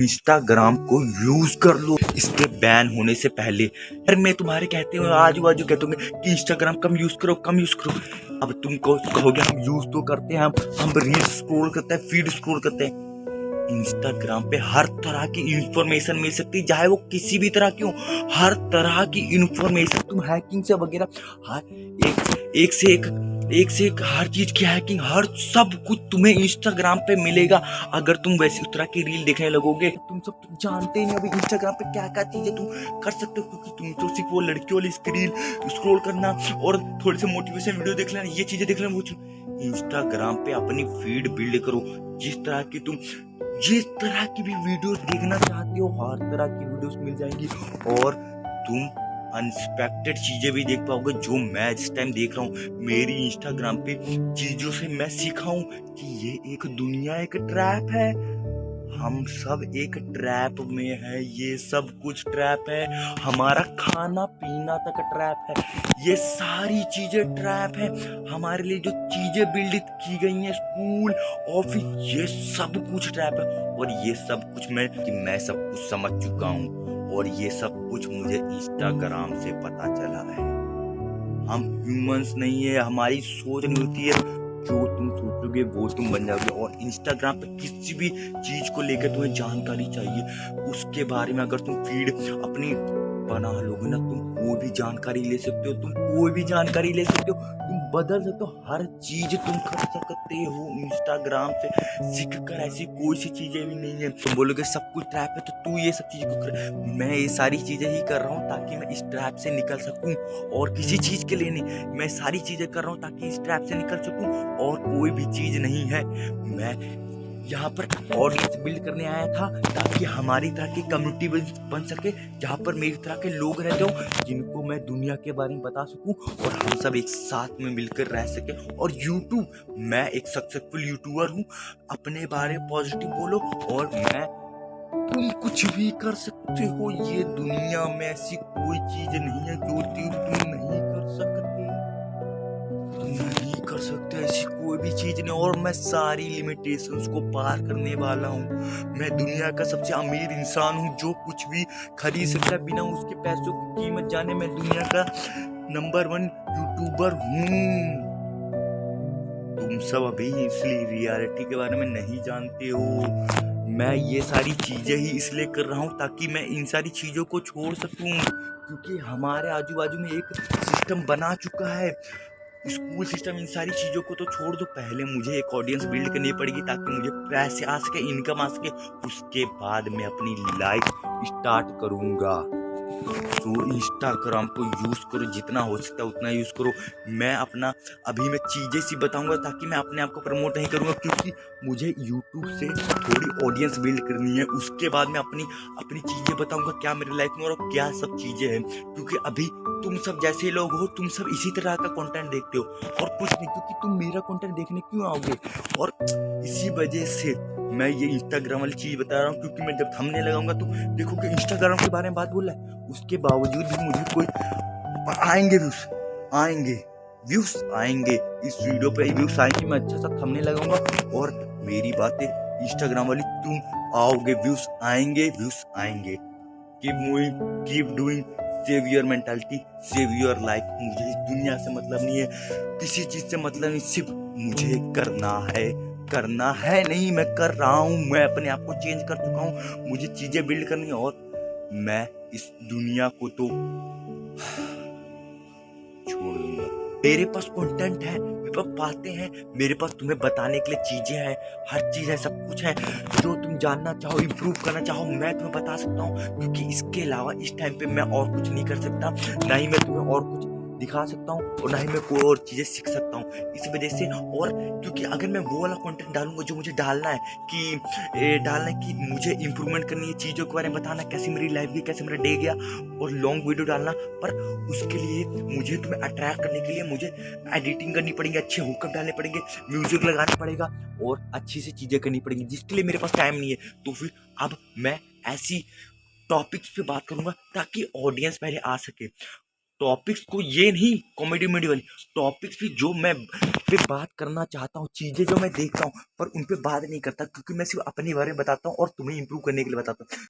Instagram को use कर लो इसके बैन होने से पहले। यार मैं तुम्हारे कहते हुए आजू बाजू कहते होंगे कि इंस्टाग्राम कम यूज करो कम यूज करो। अब तुम कहोगे हम यूज तो करते हैं, हम रील स्क्रॉल करते हैं, फीड स्क्रॉल करते हैं। इंस्टाग्राम पे हर तरह की इंफॉर्मेशन मिल सकती है, चाहे वो किसी भी तरह की हो। हर तरह की इंफॉर्मेशन तुम हैकिंग से वगैरह एक से एक हर चीज की हैकिंग, हर सब कुछ तुम्हें इंस्टाग्राम पे मिलेगा। अगर तुम वैसी उस तरह की रील देखने लगोगे, तुम जानते नहीं अभी इंस्टाग्राम पे क्या क्या चीजें तुम कर सकते हो, क्योंकि तुम तो सिर्फ वो लड़कियों वाली रील स्क्रॉल करना और थोड़े से मोटिवेशन वीडियो देख लेना, ये चीजें देख लेना। वो इंस्टाग्राम पे अपनी फीड बिल्ड करो, जिस तरह की भी वीडियोस देखना चाहते हो हर तरह की वीडियोस मिल जाएंगी। और तुम अनएक्सपेक्टेड चीजें भी देख पाओगे, जो मैं जिस टाइम देख रहा हूँ मेरी इंस्टाग्राम पे चीजों से मैं सीखा हूँ कि ये एक दुनिया, एक ट्रैप है। हम सब एक ट्रैप में है, ये सब कुछ ट्रैप है। हमारा खाना पीना तक ट्रैप है, ये सारी चीजें ट्रैप है। हमारे लिए जो चीजें बिल्ड की गई हैं, स्कूल, ऑफिस, ये सब कुछ ट्रैप है। और ये सब कुछ मैं सब कुछ समझ चुका हूँ, और ये सब कुछ मुझे इंस्टाग्राम से पता चला है। हम ह्यूमंस नहीं है, हमारी सोच नहीं होती है, जो तुम सोचोगे वो तुम बन जाओगे। और इंस्टाग्राम पे किसी भी चीज को लेकर तुम्हें जानकारी चाहिए, उसके बारे में अगर तुम फीड अपनी बना लोगे ना, तुम कोई भी जानकारी ले सकते हो, तुम कोई भी जानकारी ले सकते हो, तुम बदल सकते हो, हर चीज तुम कर सकते हो इंस्टाग्राम से सीख कर। ऐसी कोई सी चीजें भी नहीं है तुम बोलोगे सब कुछ ट्रैप है तो तू ये सब चीज क्यों कर। मैं ये सारी चीजें ही कर रहा हूँ ताकि मैं इस ट्रैप से निकल सकूं, और किसी चीज के लिए नहीं। मैं सारी चीजें कर रहा हूँ ताकि इस ट्रैप से निकल सकूं, और कोई भी चीज नहीं है। मैं यहाँ पर ऑडियंस बिल्ड करने आया था ताकि हमारी तरह की कम्युनिटी बन सके, जहाँ पर मेरी तरह के लोग रहते हो, जिनको मैं दुनिया के बारे में बता सकूं, और हम सब एक साथ में मिलकर रह सके। और यूट्यूब, मैं एक सक्सेसफुल यूट्यूबर हूँ, अपने बारे में पॉजिटिव बोलो, और तुम कुछ भी कर सकते हो। ये दुनिया में ऐसी कोई चीज नहीं है जो तुम नहीं कर सकते, ऐसी कोई भी चीज नहीं। और मैं सारी लिमिटेशंस को पार करने वाला हूँ। मैं दुनिया का सबसे अमीर इंसान हूँ, जो कुछ भी खरीद सकता है बिना उसके पैसों की कीमत जाने। मैं दुनिया का नंबर 1 यूट्यूबर हूँ। तुम सब अभी इसलिए रियलिटी के बारे में नहीं जानते हो। मैं ये सारी चीजें ही इसलिए कर रहा हूँ ताकि मैं इन सारी चीजों को छोड़ सकूं, क्योंकि हमारे आजू बाजू में एक सिस्टम बना चुका है, स्कूल सिस्टम। इन सारी चीजों को तो छोड़ दो, पहले मुझे एक ऑडियंस बिल्ड करनी पड़ेगी ताकि मुझे पैसे आ सके, इनकम आ सके। उसके बाद मैं अपनी लाइफ स्टार्ट करूंगा। तो इंस्टाग्राम को यूज करो, जितना हो सकता है उतना यूज करो। अभी मैं चीजें सी बताऊंगा ताकि मैं अपने आप को प्रमोट नहीं करूंगा, क्योंकि मुझे यूट्यूब से थोड़ी ऑडियंस बिल्ड करनी है। उसके बाद मैं अपनी चीजें बताऊंगा, क्या मेरी लाइफ में और क्या सब चीजें हैं। क्योंकि अभी तुम सब जैसे लोग हो, तुम सब इसी तरह का कंटेंट देखते हो और कुछ नहीं, क्योंकि तुम मेरा कंटेंट देखने क्यों आओगे। और इसी वजह से मैं ये इंस्टाग्राम वाली चीज बता रहा हूँ, क्योंकि मैं जब थंबनेल लगाऊंगा तो देखोगे इंस्टाग्राम के बारे में बात बोल रहा है, उसके बावजूद भी मुझे कोई व्यूज आएंगे इस वीडियो पे, व्यूज आएंगे। मैं अच्छा सा थंबनेल लगाऊंगा, और मेरी बातें इंस्टाग्राम वाली, तुम आओगे, व्यूज आएंगे। Keep doing, save your mentality, save your life. मुझे इस दुनिया से मतलब नहीं है, किसी चीज से मतलब नहीं, सिर्फ मुझे करना है नहीं, मैं कर रहा हूँ। मैं अपने आप को चेंज कर चुका हूँ, मुझे चीजें बिल्ड करनी है, और मैं इस दुनिया को तो छोड़ दूंगा। मेरे पास कंटेंट है, मेरे पास बातें हैं, मेरे पास तुम्हें बताने के लिए चीजें हैं, हर चीज है, सब कुछ है। जो तुम जानना चाहो, इम्प्रूव करना चाहो, मैं तुम्हें बता सकता हूँ, क्योंकि इसके अलावा इस टाइम पे मैं और कुछ नहीं कर सकता। ना ही मैं तुम्हें और कुछ दिखा सकता हूँ, और ना ही मैं कोई और चीजें सीख सकता हूँ इस वजह से। और क्योंकि अगर मैं वो वाला कंटेंट डालूंगा जो मुझे डालना है कि मुझे इंप्रूवमेंट करनी है, चीजों के बारे में बताना, कैसे मेरी लाइफ गई, कैसे मेरा डे गया, और लॉन्ग वीडियो डालना, पर उसके लिए मुझे तुम्हें अट्रैक्ट करने के लिए मुझे एडिटिंग करनी पड़ेगी, अच्छे हुकअप डालने पड़ेंगे, म्यूजिक लगाना पड़ेगा, और अच्छी सी चीजें करनी पड़ेंगी, जिसके लिए मेरे पास टाइम नहीं है। तो फिर अब मैं ऐसी टॉपिक्स पे बात करूंगा ताकि ऑडियंस पहले आ सके। टॉपिक्स को, ये नहीं कॉमेडी वॉमेडी वाली टॉपिक्स भी जो मैं पे बात करना चाहता हूँ, चीज़ें जो मैं देखता हूँ पर उन पे बात नहीं करता, क्योंकि मैं सिर्फ अपने बारे में बताता हूँ और तुम्हें इंप्रूव करने के लिए बताता हूँ।